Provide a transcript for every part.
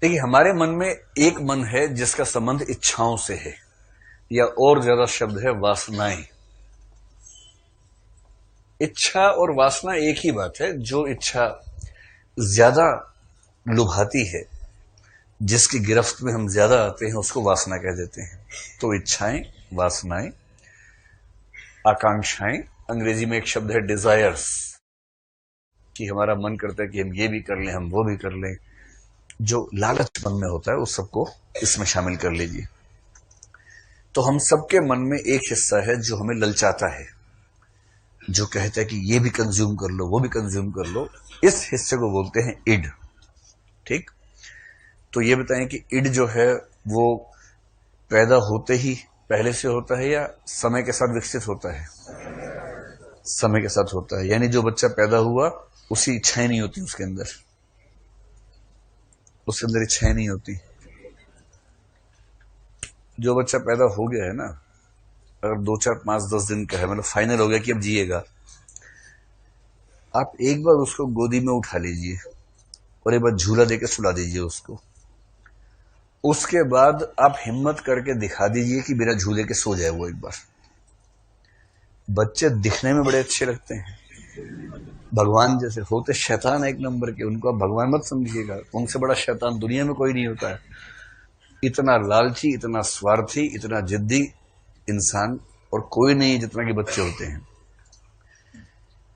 देखिए, हमारे मन में एक मन है जिसका संबंध इच्छाओं से है, या और ज्यादा शब्द है वासनाएं। इच्छा और वासना एक ही बात है। जो इच्छा ज्यादा लुभाती है, जिसकी गिरफ्त में हम ज्यादा आते हैं, उसको वासना कह देते हैं। तो इच्छाएं, वासनाएं, आकांक्षाएं, अंग्रेजी में एक शब्द है डिजायर्स, कि हमारा मन करता है कि हम ये भी कर लें, हम वो भी कर लें। जो लालच मन में होता है उस सबको इसमें शामिल कर लीजिए। तो हम सबके मन में एक हिस्सा है जो हमें ललचाता है, जो कहता है कि ये भी कंज्यूम कर लो, वो भी कंज्यूम कर लो। इस हिस्से को बोलते हैं इड। ठीक। तो ये बताएं कि इड जो है वो पैदा होते ही पहले से होता है या समय के साथ विकसित होता है? समय के साथ होता है। यानी जो बच्चा पैदा हुआ उसी इच्छाएं नहीं होती उसके अंदर, उसके अंदर इच्छाएं नहीं होती। जो बच्चा पैदा हो गया है ना, अगर 2, 4, 5, 10 दिन का है, मतलब फाइनल हो गया कि अब जिएगा, आप एक बार उसको गोदी में उठा लीजिए और एक बार झूला देके सुला दीजिए उसको। उसके बाद आप हिम्मत करके दिखा दीजिए कि बिना झूले के सो जाए वो एक बार। बच्चे दिखने में बड़े अच्छे लगते हैं, भगवान जैसे होते, शैतान एक नंबर के। उनको आप भगवान मत समझिएगा, उनसे बड़ा शैतान दुनिया में कोई नहीं होता है। इतना लालची, इतना स्वार्थी, इतना जिद्दी इंसान और कोई नहीं जितना कि बच्चे होते हैं।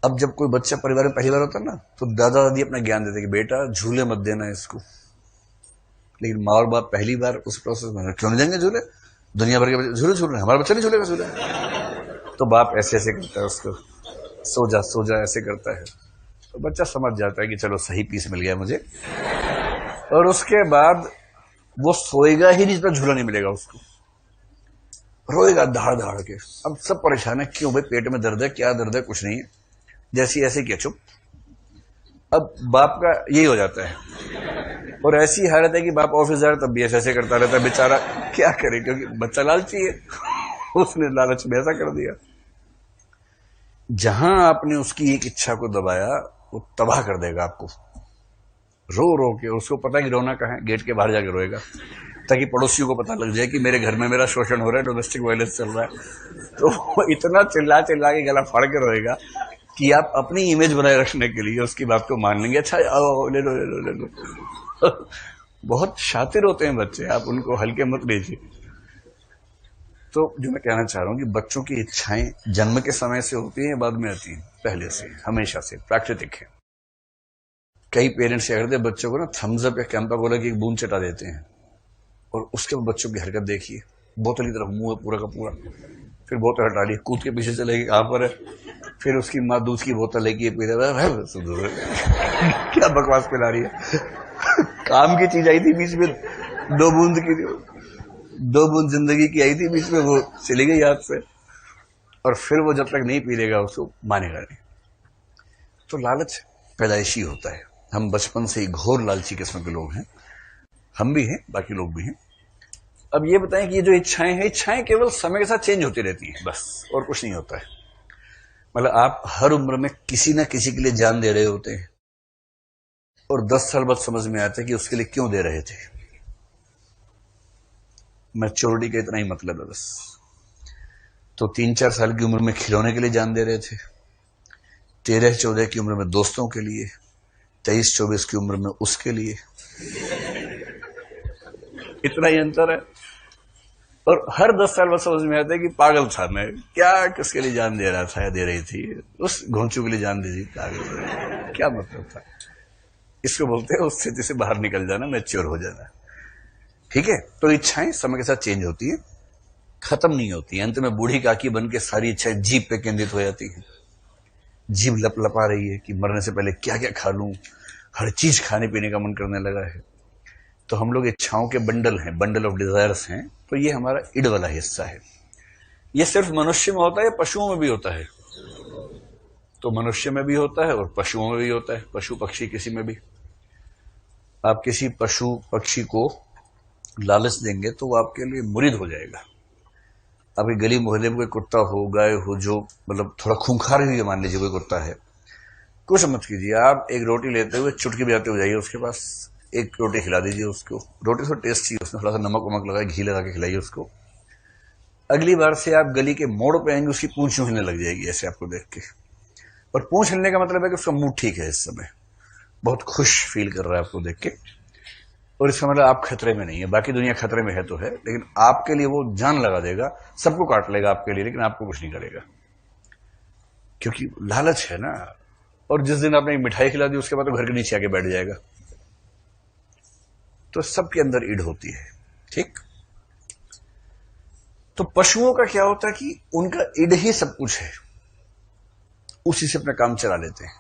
अब जब कोई बच्चा परिवार में पहली बार होता है ना, तो दादा दादी अपना ज्ञान देते कि बेटा झूले मत देना इसको। लेकिन माँ और बाप पहली बार उस प्रोसेस में, क्यों नहीं देंगे झूले, दुनिया भर के बच्चे झूले झूल रहे हैं, हमारा बच्चा नहीं झूलेगा झूले। तो बाप ऐसे ऐसे करता है उसको, सो जा ऐसे करता है। तो बच्चा समझ जाता है कि चलो सही पीस मिल गया मुझे। और उसके बाद वो सोएगा ही नहीं, तो झूला नहीं मिलेगा उसको, रोएगा धाड़ धाड़ के। अब सब परेशान है, क्यों भाई, पेट में दर्द है, क्या दर्द है, कुछ नहीं है, जैसी ऐसे किया, चुप। अब बाप का यही हो जाता है। और ऐसी हालत है कि बाप ऑफिस जा रहा तब भी ऐसे करता रहता है बेचारा, क्या करे, क्योंकि बच्चा लालची है, उसने लालच में ऐसा कर दिया। जहां आपने उसकी एक इच्छा को दबाया, वो तबाह कर देगा आपको, रो रो के। उसको पता है कि रोना कहाँ है, गेट के बाहर जाके रोएगा, ताकि पड़ोसियों को पता लग जाए कि मेरे घर में मेरा शोषण हो रहा है, डोमेस्टिक वायलेंस चल रहा है। तो वो इतना चिल्ला चिल्ला के गला फाड़ के रोएगा कि आप अपनी इमेज बनाए रखने के लिए उसकी बात को मान लेंगे। अच्छा आओ, ले लो ले लो ले लो। बहुत शातिर होते हैं बच्चे, आप उनको हल्के मत लीजिए। तो जो मैं कहना चाह रहा हूं कि बच्चों की इच्छाएं जन्म के समय से होती हैं या बाद में आती हैं? पहले से, हमेशा से, प्राकृतिक है। कई पेरेंट्स क्या करते हैं, बच्चों को ना थम्स अप या कैंपा कोला की एक बूंद चटा देते हैं, और उसके बाद बच्चों की हरकत देखिए, बोतल की तरफ मुंह है पूरा का पूरा, फिर बोतल हटा ली, कूद के पीछे चले गए, कहां पर है, फिर उसकी माँ दूध की बोतल लेके पी रहा है। क्या बकवास पिला रही है। काम की चीज आई थी बीच में, 2 बूंद की, 2 बूंद जिंदगी की आई थी बीच में, वो चली गई हाथ से। और फिर वो जब तक नहीं पी लेगा उसको मानेगा नहीं। तो लालच पैदाइशी होता है, हम बचपन से ही घोर लालची किस्म के लोग हैं, हम भी हैं, बाकी लोग भी हैं। अब ये बताएं कि ये जो इच्छाएं हैं, इच्छाएं केवल समय के साथ चेंज होती रहती हैं, बस, और कुछ नहीं होता है। मतलब आप हर उम्र में किसी ना किसी के लिए जान दे रहे होते हैं, और 10 साल बाद समझ में आता है कि उसके लिए क्यों दे रहे थे। मैच्योरिटी का इतना ही मतलब है बस। तो 3-4 साल की उम्र में खिलौने के लिए जान दे रहे थे, 13-14 की उम्र में दोस्तों के लिए, 23-24 की उम्र में उसके लिए। इतना ही अंतर है। और हर 10 साल बाद समझ में आता है कि पागल था मैं, क्या किसके लिए जान दे रहा था या दे रही थी, उस घोंचू के लिए जान दे दी, पागल, क्या मतलब था। इसको बोलते हैं उस स्थिति से बाहर निकल जाना, मैच्योर हो जाना। ठीक है। तो इच्छाएं समय के साथ चेंज होती है, खत्म नहीं होती। अंत में बूढ़ी काकी बन के सारी इच्छाएं जीभ पे केंद्रित हो जाती है। जीभ लपलपा रही है कि मरने से पहले क्या क्या खा लूं, हर चीज खाने पीने का मन करने लगा है। तो हम लोग इच्छाओं के बंडल हैं, बंडल ऑफ डिजायर्स हैं। तो ये हमारा इड वाला हिस्सा है। ये सिर्फ मनुष्य में होता है या पशुओं में भी होता है? तो मनुष्य में भी होता है और पशुओं में भी होता है, पशु पक्षी किसी में भी। आप किसी पशु पक्षी को लालच देंगे तो वो आपके लिए मुरीद हो जाएगा। आपकी गली मोहल्ले में कोई कुत्ता हो, गाय हो, जो मतलब थोड़ा खूंखार हुई है, मान लीजिए कोई कुत्ता है, कुछ मत कीजिए, आप एक रोटी लेते हुए चुटकी बजाते हो जाइए उसके पास, एक रोटी खिला दीजिए उसको, रोटी थोड़ा टेस्टी, उसमें थोड़ा सा नमक वमक लगाए, घी लगा के खिलाइए उसको। अगली बार से आप गली के मोड़ पे आएंगे, उसकी पूंछ हिलने लग जाएगी ऐसे आपको देख के। और पूंछ हिलने का मतलब है कि उसका मूड ठीक है, इस समय बहुत खुश फील कर रहा है आपको देख के, और इसका मतलब आप खतरे में नहीं है। बाकी दुनिया खतरे में है तो है, लेकिन आपके लिए वो जान लगा देगा, सबको काट लेगा आपके लिए, लेकिन आपको कुछ नहीं करेगा, क्योंकि लालच है ना। और जिस दिन आपने एक मिठाई खिला दी, उसके बाद तो घर के नीचे आके बैठ जाएगा। तो सबके अंदर ईड होती है, ठीक। तो पशुओं का क्या होता है कि उनका ईड ही सब कुछ है, उसी से अपना काम चला लेते हैं।